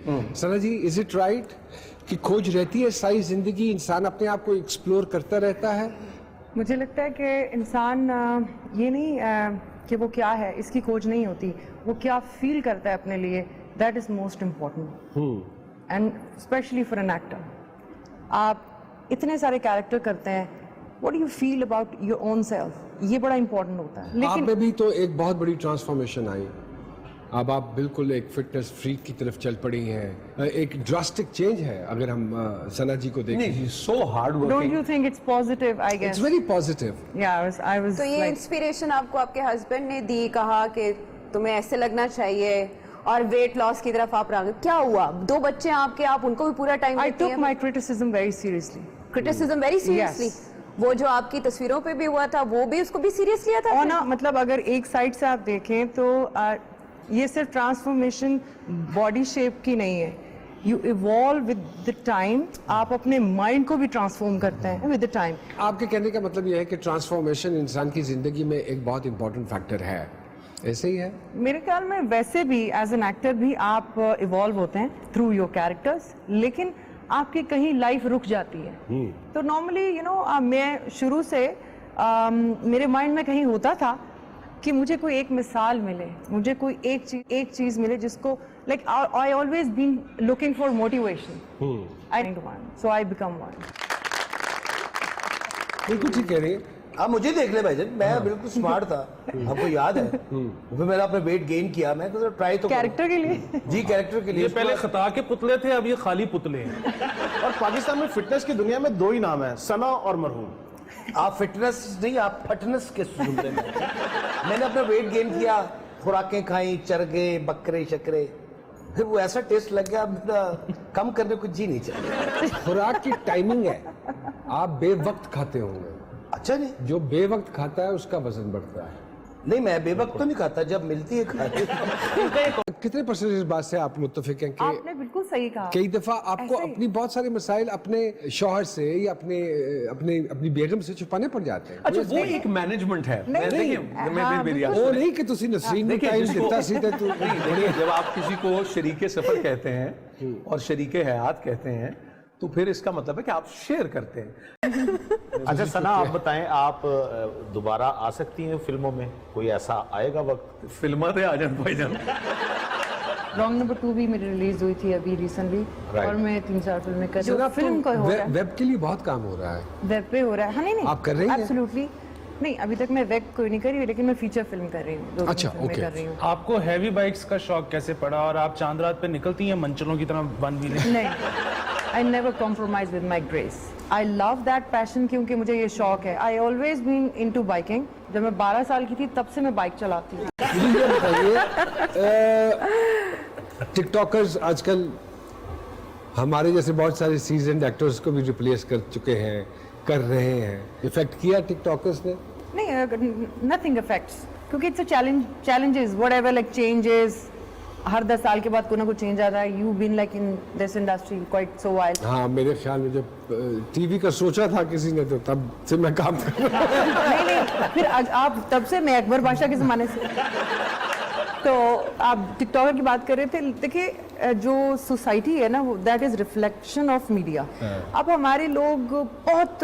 Sana ji, is it right कि खोज रहती है सारी जिंदगी, इंसान अपने आप को एक्सप्लोर करता रहता है? मुझे लगता है कि इंसान ये नहीं कि वो क्या है इसकी खोज नहीं होती, वो क्या फील करता है अपने लिए, that is most important and specially for an actor. आप इतने सारे कैरेक्टर करते हैं, what do you feel about your own self, ये बड़ा इंपॉर्टेंट होता है। लेकिन आप में भी तो एक बहुत बड़ी ट्रांसफॉर्मेशन आई, अब आप बिल्कुल एक फिटनेस फ्रीक की तरफ चल पड़ी हैं, एक ड्रास्टिक चेंज है अगर हम सना जी को देखें। So hard working. Don't you think it's positive? I guess it's very positive. या आई वाज तो ये इंस्पिरेशन आपको आपके हस्बैंड ने दी, कहा कि तुम्हें ऐसे लगना चाहिए और वेट लॉस की तरफ आप रहे, क्या हुआ? 2 बच्चे आपके, आप उनको भी पूरा टाइम आई देती टुक हैं। My criticism very seriously. Criticism very seriously? वो जो आपकी तस्वीरों पे भी हुआ था, वो भी उसको भी सीरियस लिया था? और ना, मतलब अगर एक साइड से आप देखें तो ये सिर्फ ट्रांसफॉर्मेशन बॉडी शेप की नहीं है, you evolve with the time, आप अपने माइंड को भी ट्रांसफॉर्म करते हैं विद द टाइम। आपके कहने का मतलब यह है कि ट्रांसफॉर्मेशन इंसान की जिंदगी में एक बहुत इंपॉर्टेंट फैक्टर है, ऐसे ही है? मेरे ख्याल में वैसे भी एज एन एक्टर भी आप इवॉल्व होते हैं थ्रू योर कैरेक्टर्स, लेकिन आपकी कहीं लाइफ रुक जाती है। तो नॉर्मली यू नो मैं शुरू से मेरे माइंड में कहीं होता था कि मुझे कोई एक मिसाल मिले, मुझे कोई एक चीज मिले जिसको like I always been looking for motivation, I need one, so I become one. बिल्कुल ठीक कह रही है आप। मुझे देख ले भाईजान, मैं बिल्कुल स्मार्ट था, आपको याद है? फिर मैंने अपना वेट गेन किया, मैं तो ट्राई तो कैरेक्टर के लिए जी, कैरेक्टर के लिए। ये पहले खता के पुतले थे, अब ये खाली पुतले हैं। और पाकिस्तान में फिटनेस की दुनिया में 2 ही नाम है, सना और मरहूम। आप फिटनेस नहीं, आप फटनेस के जुमले में। मैंने अपना वेट गेन किया, खुराकें खाई, चरगे, बकरे शकरे, फिर वो ऐसा टेस्ट लग गया, मेरा कम करने को जी नहीं चाहिए। खुराक की टाइमिंग है, आप बेवक्त खाते होंगे। अच्छा नहीं, जो बेवक्त खाता है उसका वजन बढ़ता है। नहीं मैं बेवक्त तो नहीं खाता, जब मिलती है खाते। कितने परसेंट इस बात से आप मुत्तफिक हैं कि आपने बिल्कुल सही कहा, कई दफा आपको अपनी बहुत सारे मसाइल अपने शौहर से या अपनी बेगम से छुपाने पड़ जाते हैं? अच्छा, वो एक मैनेजमेंट है। वो नहीं कि तुसी नसरीन में टाइम देता सीधे तू। जब आप किसी को शरीके सफर कहते हैं और शरीके हयात कहते हैं, तो फिर इसका मतलब है कि आप शेयर करते हैं। अच्छा सना, आप बताएं, आप दोबारा आ सकती हैं फिल्मों में? कोई ऐसा आएगा वक्त? फिल्म थे आजन भाईजान। रॉन्ग नंबर 2 भी मेरी रिलीज हुई थी अभी रिसेंटली, और मैं 3-4 फिल्में कर रही हूँ। फिल्म का हो रहा है, वेब के लिए बहुत काम हो रहा है, वेब पे हो रहा है। हाँ नहीं आप कर रही हैं? एब्सोल्युटली नहीं, अभी तक मैं वेब कोई नहीं कर रही हूँ, लेकिन मैं फीचर फिल्म कर रही हूँ, 2 अच्छा, फिल्में ओके। कर रही हूँ। आपको हैवी बाइक्स का शौक कैसे पड़ा और आप चांद रात पे निकलती हैं मंचलों की तरह वन व्हीलिंग? नहीं, I never compromise with my grace, I love that passion, क्योंकि मुझे ये शौक है। I always been into biking. जब मैं 12 साल की थी तब से मैं बाइक चलाती हूँ। मुझे ये बताइए, टिकटॉकर्स आजकल हमारे जैसे बहुत सारे सीजन्ड एक्टर्स को भी रिप्लेस कर चुके हैं, कर रहे हैं। इफेक्ट किया टिकटॉकर्स ने? नहीं, नथिंग अफेक्ट्स, क्योंकि it's a challenges whatever, like changes, हर 10 साल के बाद कोई ना कोई चेंज आता है। You been like in this industry quite so wild. हाँ, मेरे ख्याल में जब टीवी का सोचा था किसी ने, तो तब से मैं काम कर रहा हूँ। नहीं, फिर आप तब से, मैं अकबर बादशाह के ज़माने से। तो आप टिकटॉकर की बात कर रहे थे, देखिए जो सोसाइटी है ना, that is reflection of media. अब हमारे लोग बहुत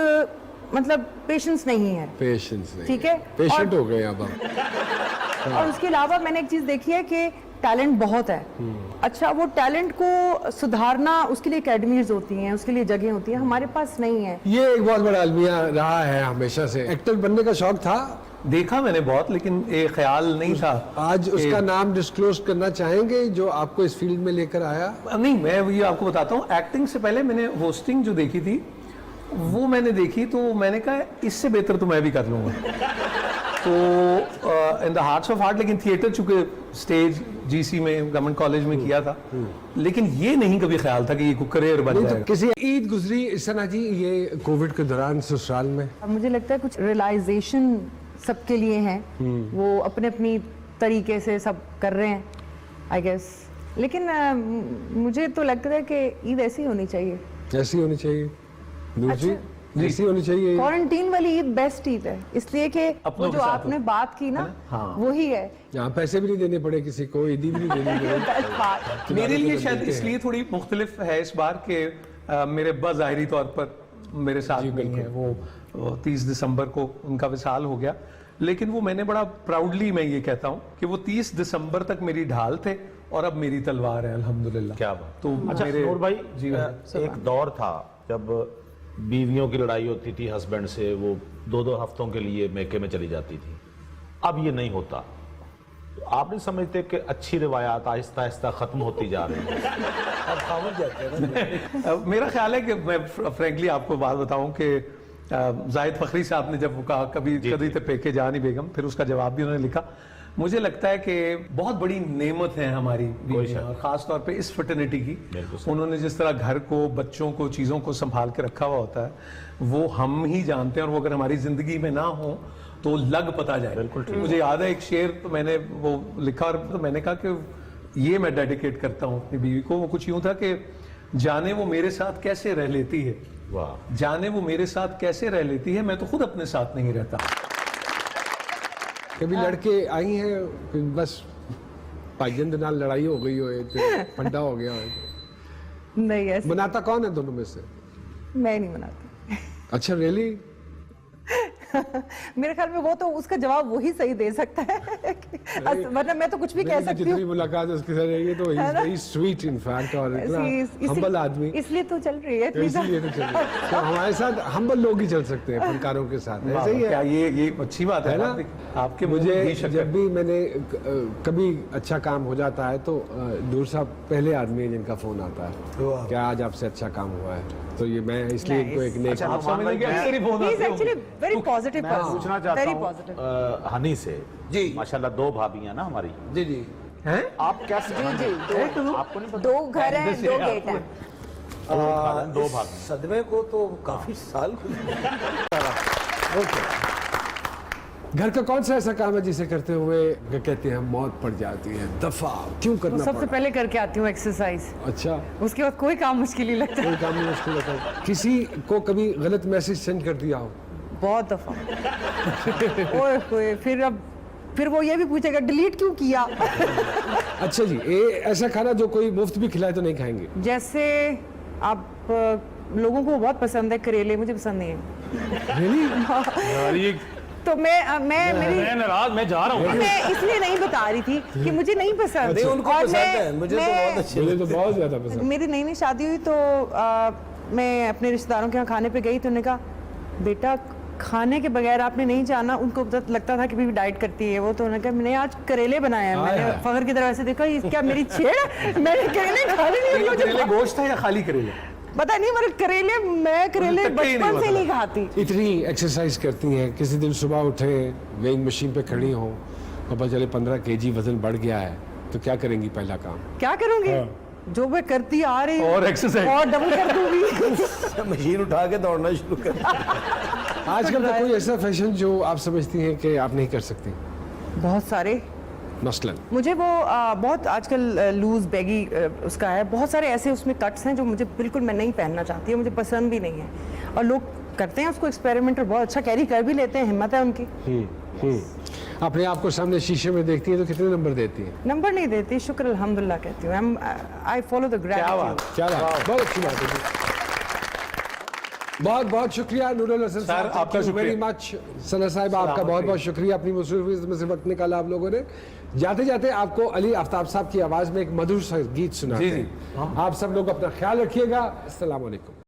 मतलब पेशेंस नहीं है, पेशेंस नहीं, ठीक है, पेशेंट हो गए अब हम। और उसके अलावा मैंने एक चीज देखी है कि टैलेंट बहुत है। अच्छा, वो टैलेंट को सुधारना, उसके लिए एकेडमीज होती हैं, उसके लिए जगह होती है, हमारे पास नहीं है। ये एक बहुत बड़ा अलमिया रहा है हमेशा से। एक्टर बनने का शौक था, देखा मैंने बहुत, लेकिन एक ख्याल नहीं था। आज उसका नाम डिस्क्लोज करना चाहेंगे जो आपको इस फील्ड में लेकर आया? नहीं, मैं ये आपको बताता हूँ, एक्टिंग से पहले मैंने होस्टिंग जो देखी थी वो मैंने देखी, तो मैंने कहा इससे बेहतर तो मैं भी कर लूँगा। तो in the hearts of heart, लेकिन थिएटर चूंकि स्टेज जीसी में गवर्नमेंट कॉलेज में किया था, लेकिन ये नहीं कभी ख्याल था कि ये करियर बन जाएगा। तो किसी ईद गुजरी सना जी ये कोविड के दौरान ससुराल में? अब मुझे लगता है कुछ रियलाइजेशन सबके लिए है, वो अपने अपनी तरीके से सब कर रहे हैं आई गेस, लेकिन मुझे तो लगता है कि ईद ऐसी होनी चाहिए। ऐसी होनी चाहिए। नूर जी? जैसी होनी चाहिए। क्वारंटीन वाली ईद बेस्ट ईद है, इसलिए कि अपनों वो के जो साथ आपने हो। बात की ना, हाँ। वही है। यहाँ पैसे भी नहीं देने पड़े किसी को, ईदी भी नहीं देनी पड़े। Best part। मेरे लिए शायद देते हैं। इसलिए थोड़ी मुख्तलिफ है इस बार के मेरे बज़ाहिरी तौर पर मेरे साथ नहीं है वो 30 दिसंबर को उनका विसाल हो गया, लेकिन वो मैंने बड़ा प्राउडली मैं ये कहता हूँ कि वो 30 दिसंबर तक मेरी ढाल थे और अब मेरी तलवार है अल्हम्दुलिल्लाह। क्या बात। तो अच्छा मेरे नूर भाई, जी एक दौर था जब बीवियों की लड़ाई होती थी हस्बैंड से, वो 2-2 हफ्तों के लिए मैके में चली जाती थी, अब ये नहीं होता। तो आप नहीं समझते कि अच्छी रिवायात आहिस्ता आहिस्ता खत्म होती जा रही है? अब खामोश जाते हैं ना। मेरा ख्याल है कि मैं फ्रैंकली आपको बात बताऊं कि जाहिद फखरी साहब ने जब वो कहा कभी कभी तो पेके जानी बेगम, फिर उसका जवाब भी उन्होंने लिखा। मुझे लगता है कि बहुत बड़ी नेमत है हमारी बीवियां, और खास तौर पे इस फर्टिलिटी की। उन्होंने जिस तरह घर को, बच्चों को, चीज़ों को संभाल के रखा हुआ होता है, वो हम ही जानते हैं, और वो अगर हमारी जिंदगी में ना हो तो लग पता जाए। बिल्कुल। मुझे याद है एक शेर, तो मैंने वो लिखा और तो मैंने कहा कि ये मैं डेडिकेट करता हूँ अपनी बीवी को। वो कुछ यूं था कि जाने वो मेरे साथ कैसे रह लेती है, वाह। जाने वो मेरे साथ कैसे रह लेती है, मैं तो खुद अपने साथ नहीं रहता। कभी लड़के आई हैं फिर बस भाईजन के नाल लड़ाई हो गई होए ते पंडा हो गया होए। नहीं ऐसे बनाता कौन है दोनों में से? मैं नहीं बनाती। अच्छा रियली? मेरे ख्याल में वो तो उसका जवाब वही सही दे सकता है, वरना मैं तो कुछ भी कह सकती जितनी हूँ। मुलाकात उसके साथ रही है तो है ना? वेरी स्वीट इनफैक्ट, और इतना इसी- हम्बल आदमी। इसलिए तो चल रही है इतनी इसीलिए तो चल रहा है। तो हमारे साथ हम्बल लोग ही चल सकते हैं फनकारों के साथ, ऐसे ही क्या है ये अच्छी बात है है ना? आपके मुंह में मुझे घी शक्कर। जब भी मैंने कभी अच्छा काम हो जाता है तो दूर साहब पहले आदमी है जिनका फोन आता है, क्या आज आपसे अच्छा काम हुआ है, तो ये मैं इसलिए इनको एक नेक अच्छा, आप समझ कि अक्सर ही फोन He is आते actually होंगे। very positive मैं person. पूछना चाहता Very हूँ positive. हनी से, जी। माशाल्लाह 2 भाभियां ना हमारी, जी जी। हैं? आप कैसे? जी, आपको नहीं पता? 2 घर हैं, 2 गेट हैं। 2 भाभी। सदमे को तो काफी साल घर का कौन सा ऐसा काम है जिसे करते हुए कहते हैं मौत पड़ जाती है, दफा क्यों करना सबसे पड़ा? पहले करके आती हूँ एक्सरसाइज, अच्छा, उसके बाद कोई काम मुश्किल ही लगता है। कोई काम नहीं मुश्किल होता है। किसी को कभी गलत मैसेज सेंड कर दिया हो? बहुत दफा। ओए होए, फिर वो ये भी पूछेगा डिलीट क्यों किया। अच्छा जी, ऐसा खाना जो कोई मुफ्त भी खिलाए तो नहीं खाएंगे? जैसे आप लोगों को बहुत पसंद है करेले, मुझे पसंद नहीं है। Really? यार ये तो मैं मैं नाराज, मैं जा रहा हूँ। मैं इसलिए नहीं बता रही थी कि मुझे नहीं पसंद। नहीं, उनको और पसंद है, मुझे तो बहुत अच्छे मुझे तो बहुत ज्यादा पसंद। मेरी नई नई शादी हुई तो मैं अपने रिश्तेदारों के यहाँ खाने पे गई तो उन्होंने कहा बेटा खाने के बगैर आपने नहीं जाना। उनको लगता था कि बीवी डाइट करती है वो, तो उन्होंने कहा मैंने आज करेले बनाए हैं। मैंने फखर की तरफ ऐसे देखा, ये क्या मेरी छेड़ है? मैंने करेले खाने नहीं, मुझे करेले गोश्त है या खाली करेले? पता नहीं, मैं करेले तक के ही नहीं बचपन से पता। नहीं खाती। इतनी एक्सरसाइज करती हैं, किसी दिन सुबह उठे वेइंग मशीन पे खड़ी हो और पता चले 15 kg वजन बढ़ गया है, तो क्या करेंगी पहला काम? क्या करूंगी? जो मैं करती आ रही हूँ और exercise। और डबल कर दूंगी। मशीन उठा के दौड़ना शुरू कर। आजकल का कोई ऐसा फैशन जो आप समझती हैं कि आप नहीं कर सकती? बहुत सारे, मसलन मुझे वो बहुत आजकल लूज बैगी उसका है, बहुत सारे ऐसे उसमें कट्स हैं जो मुझे बिल्कुल मैं नहीं पहनना चाहती है, मुझे पसंद भी नहीं है। और लोग करते हैं उसको एक्सपेरिमेंट और बहुत अच्छा कैरी कर भी लेते हैं, हिम्मत है उनकी। अपने आप को सामने शीशे में देखती है तो कितने नंबर देती है? नंबर नहीं देती, शुक्र अल्हम्दुलिल्लाह कहती हूँ। I follow the gratitude. क्या बात, बहुत अच्छी बात है। बहुत बहुत शुक्रिया नूरुल हसन सर, आपका शुक्रिया। Very much. सना साहिब आपका बहुत बहुत शुक्रिया, अपनी मसरूफियत में से वक्त निकाला आप लोगों ने। जाते जाते आपको अली आफ्ताब साहब की आवाज में एक मधुर सा गीत सुनाते जी, जी। हैं। आप सब लोग अपना ख्याल रखिएगा। अस्सलाम वालेकुम।